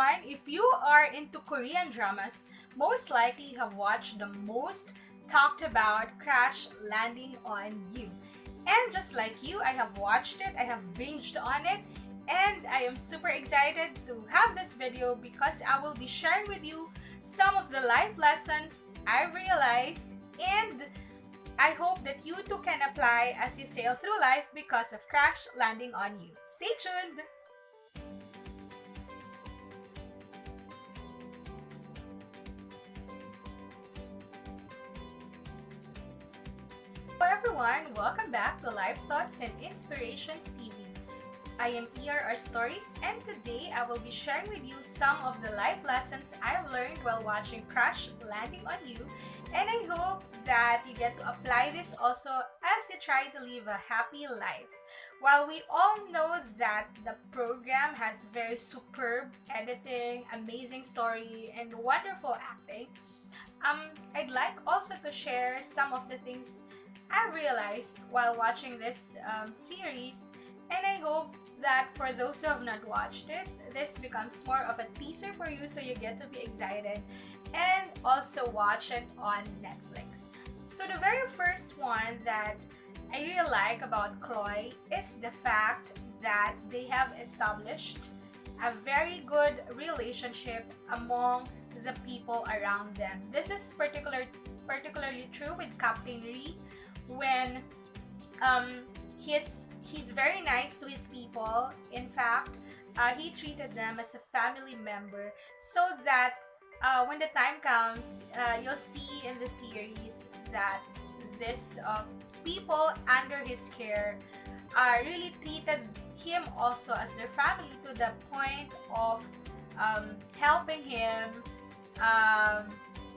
everyone, if you are into Korean dramas, most likely have watched the most talked about Crash Landing on You. And just like you, I have watched it, I have binged on it, and I am super excited to have this video because I will be sharing with you some of the life lessons I realized, and I hope that you too can apply as you sail through life because of Crash Landing on You. Stay tuned! Hello everyone, welcome back to Life Thoughts and Inspirations TV. I am ERR Stories, and today I will be sharing with you some of the life lessons I've learned while watching Crash Landing on You, and I hope that you get to apply this also as you try to live a happy life. While we all know that the program has very superb editing, amazing story, and wonderful acting, I'd like also to share some of the things I realized while watching this series, and I hope that for those who have not watched it, this becomes more of a teaser for you so you get to be excited and also watch it on Netflix. So the very first one that I really like about CLOY is the fact that they have established a very good relationship among the people around them. This is particularly true with Captain Ree when he's very nice to his people. In fact, he treated them as a family member so that when the time comes, you'll see in the series that this people under his care really treated him also as their family to the point of helping him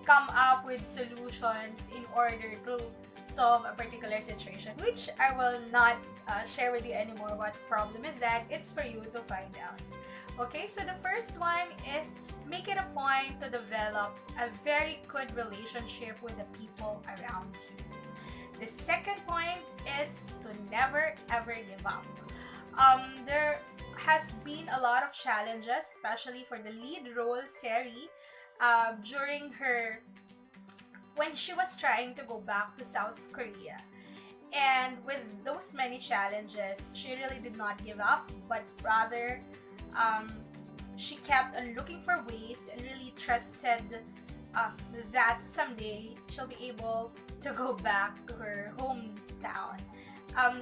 come up with solutions in order to solve a particular situation, which I will not share with you anymore. What problem is that? It's for you to find out. Okay, so the first one is make it a point to develop a very good relationship with the people around you. The second point is to never ever give up. There has been a lot of challenges, especially for the lead role, Seri, during her when she was trying to go back to South Korea. And with those many challenges, she really did not give up, but rather she kept on looking for ways and really trusted that someday she'll be able to go back to her hometown.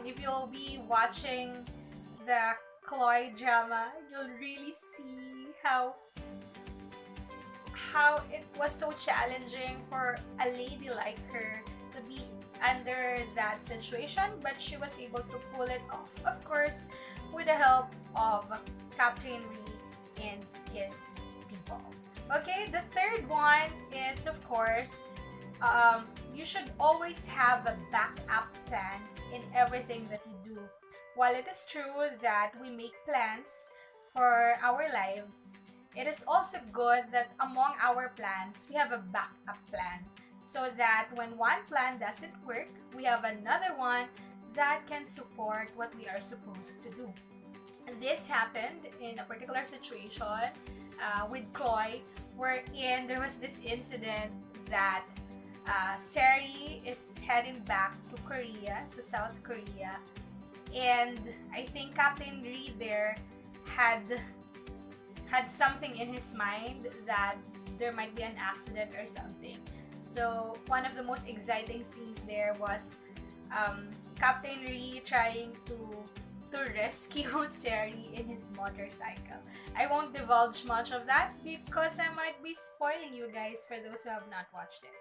If you'll be watching the CLOY drama, you'll really see how it was so challenging for a lady like her to be under that situation, but she was able to pull it off, of course, with the help of Captain Ree and his people. Okay, the third one is, of course, you should always have a backup plan in everything that you do. While it is true that we make plans for our lives, it is also good that among our plans, we have a backup plan so that when one plan doesn't work, we have another one that can support what we are supposed to do. And this happened in a particular situation with CLOY, wherein there was this incident that Seri is heading back to Korea, to South Korea, and I think Captain Ree there had something in his mind that there might be an accident or something. So one of the most exciting scenes there was Captain Ree trying to rescue Seri in his motorcycle. I won't divulge much of that because I might be spoiling you guys for those who have not watched it.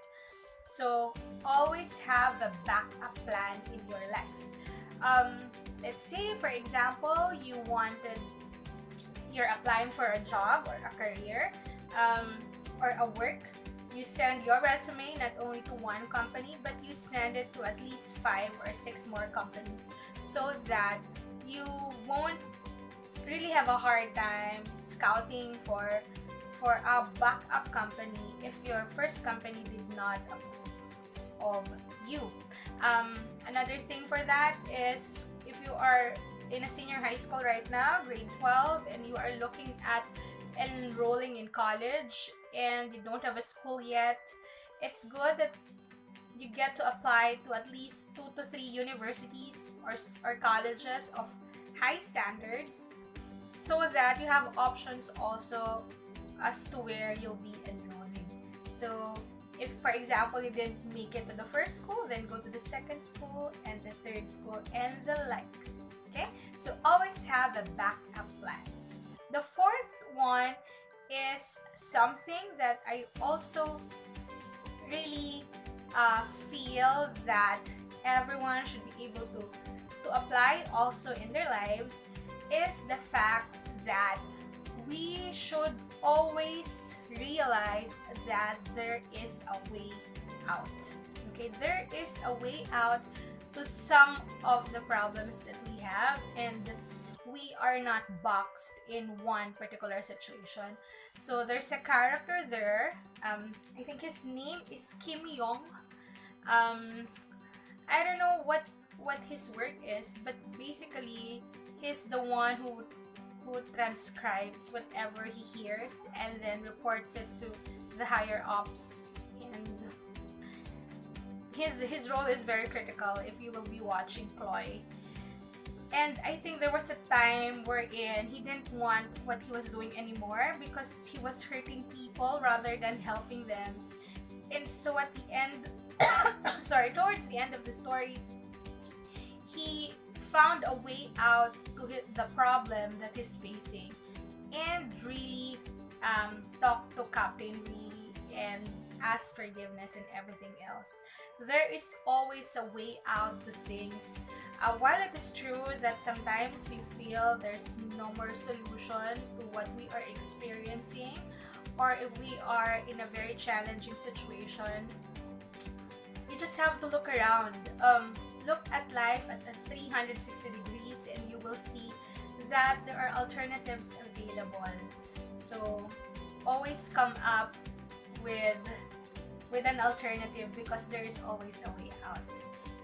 So always have a backup plan in your life. Let's say, for example, you're applying for a job or a career or a work. You send your resume not only to one company, but you send it to at least 5 or 6 more companies so that you won't really have a hard time scouting for a backup company if your first company did not approve of you. Another thing for that is if you are in a senior high school right now, grade 12, and you are looking at enrolling in college and you don't have a school yet, it's good that you get to apply to at least 2 to 3 universities or colleges of high standards, so that you have options also as to where you'll be enrolling. So if, for example, you didn't make it to the first school, then go to the second school and the third school and the likes. Okay, so always have a backup plan. The fourth one is something that I also really feel that everyone should be able to apply also in their lives, is the fact that we should always realize that there is a way out. Okay, there is a way out to some of the problems that we have, and we are not boxed in one particular situation. So there's a character there. I think his name is Kim Yong. I don't know what his work is, but basically he's the one who transcribes whatever he hears and then reports it to the higher ups, and his role is very critical if you will be watching CLOY. And I think there was a time wherein he didn't want what he was doing anymore because he was hurting people rather than helping them. And so at the end, towards the end of the story, he found a way out to the problem that he's facing, and really talked to Captain Lee and asked forgiveness and everything else. There is always a way out to things. While it is true that sometimes we feel there's no more solution to what we are experiencing, or if we are in a very challenging situation, you just have to look around. Look at life at 360 degrees and you will see that there are alternatives available. So always come up with an alternative, because there is always a way out.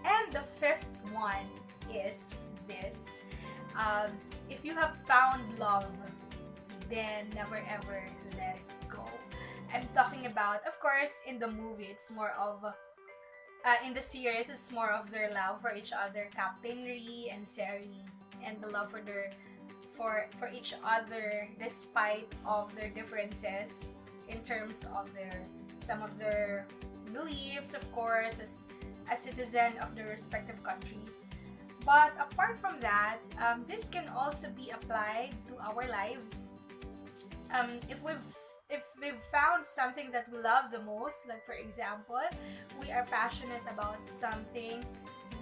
And the fifth one is this. If you have found love, then never ever let it go. I'm talking about, of course, in the movie, it's more of in the series, it's more of their love for each other, Captain Ri and Seri, and the love for each other despite of their differences in terms of some of their beliefs, of course, as a citizen of their respective countries. But apart from that, this can also be applied to our lives. If we've found something that we love the most, like for example, we are passionate about something,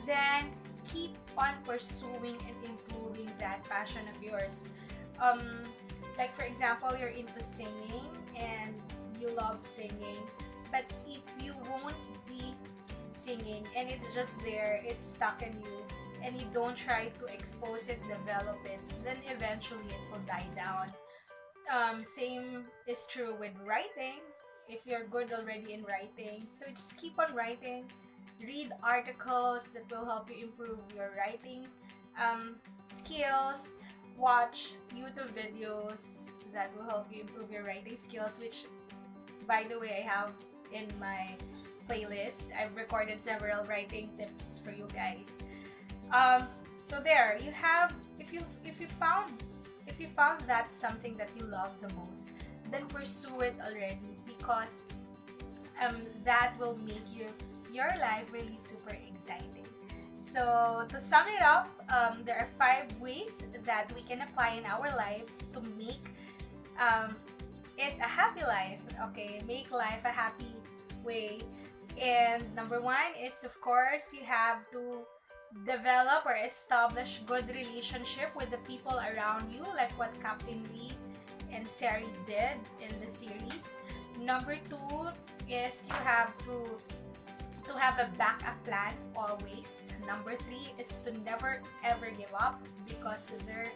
then keep on pursuing and improving that passion of yours. Like for example, you're into singing and you love singing, but if you won't be singing and it's just there, it's stuck in you, and you don't try to expose it, develop it, then eventually it will die down. Same is true with writing. If you're good already in writing, so just keep on writing. Read articles that will help you improve your writing skills. Watch YouTube videos that will help you improve your writing skills, which, by the way, I have in my playlist. I've recorded several writing tips for you guys. So there you have. If you found that something that you love the most, then pursue it already, because that will make your life really super exciting. So to sum it up, there are 5 ways that we can apply in our lives to make it a happy life. Okay, make life a happy way. And number 1 is, of course, you have to develop or establish good relationship with the people around you, like what Captain Lee and Sari did in the series. Number 2 is you have to have a backup plan always. Number 3 is to never ever give up, because there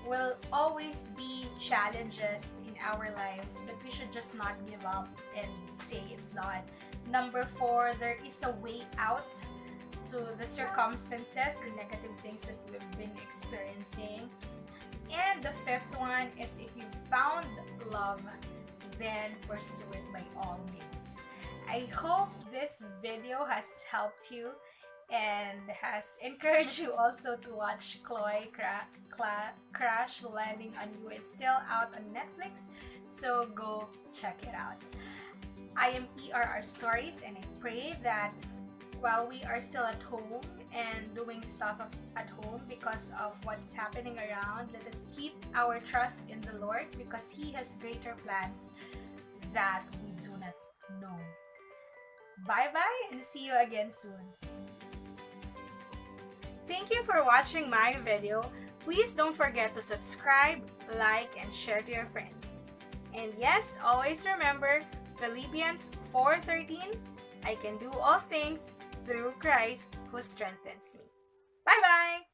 will always be challenges in our lives, but we should just not give up and say it's done. Number 4, there is a way out to the circumstances, the negative things that we've been experiencing. And the 5th one is, if you found love, then pursue it by all means. I hope this video has helped you and has encouraged you also to watch CLOY Crash Landing on You. It's still out on Netflix, so go check it out. I am ERR Stories, and I pray that while we are still at home and doing stuff at home because of what's happening around, let us keep our trust in the Lord because He has greater plans that we do not know. Bye-bye and see you again soon. Thank you for watching my video. Please don't forget to subscribe, like, and share to your friends. And yes, always remember Philippians 4:13, I can do all things through Christ who strengthens me. Bye-bye!